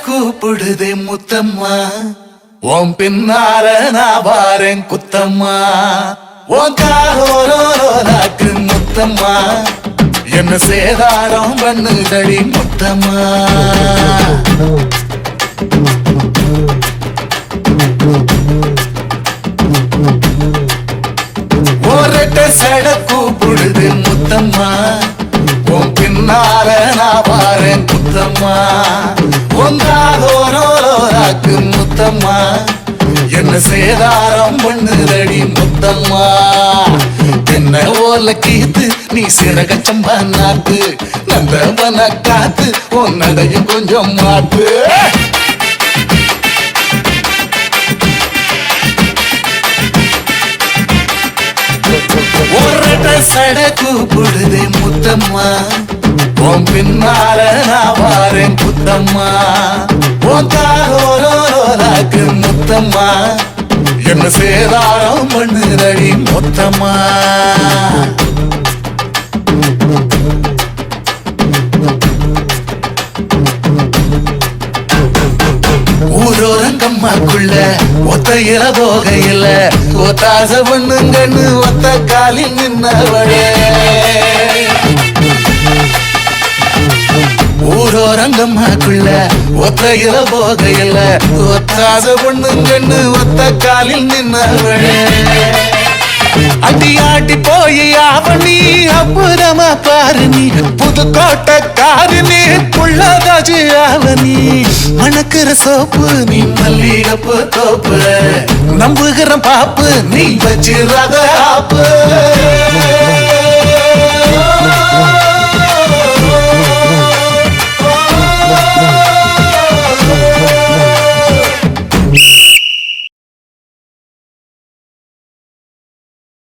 கூப்பிடுதே முத்தம்மா உன் பின்னால நான் வாரேன் குத்தம்மா உன் காரோராக்கு முத்தம்மா என்ன சேதாரம் பண்ணுதடி முத்தம்மா ஒரட்ட சட கூப்பிடுது முத்தம்மா உன் பின்னால நான் வாரேன் குத்தம்மா உங்காதோராக்கு முத்தம்மா என்ன சேதாரம் பண்ணுதடி முத்தம்மா என்ன ஓல கீத்து நீ சிறகச்சம்பா நாத்து நந்தவன காத்து உன் நடையும் கொஞ்சம் மாத்து ஒரட்ட சட கூப்பிடுதே முத்தம்மா உன் பின்னால நான் வாரேன் குத்தம்மா உன் காரோராக்கு முத்தம்மா என்ன சேதாரம் பண்ணுதடி முத்தம்மா ஊரோரங்கம்மாக்குள்ள ஒத்தையில போகையில ஒத்தாச பண்ணுங்கன்னு ஒத்த காலில் நின்னவளே ஊரோரங்கம்மாக்குள்ள ஒத்தையில போகையில ஒத்தாச பண்ணுங்கன்னு ஒத்த காலில் நின்னவளே அடி ஆட்டி போய் அவனி அப்புறமா பாரு நீ புதுக்கோட்டக்காரு நீ புள்ளதாச்சு அவனி மணக்கிற சோப்பு நீ மல்லிகப்பு தோப்பு நம்புகிற பாப்பு நீ வச்சிராத ஆப்பு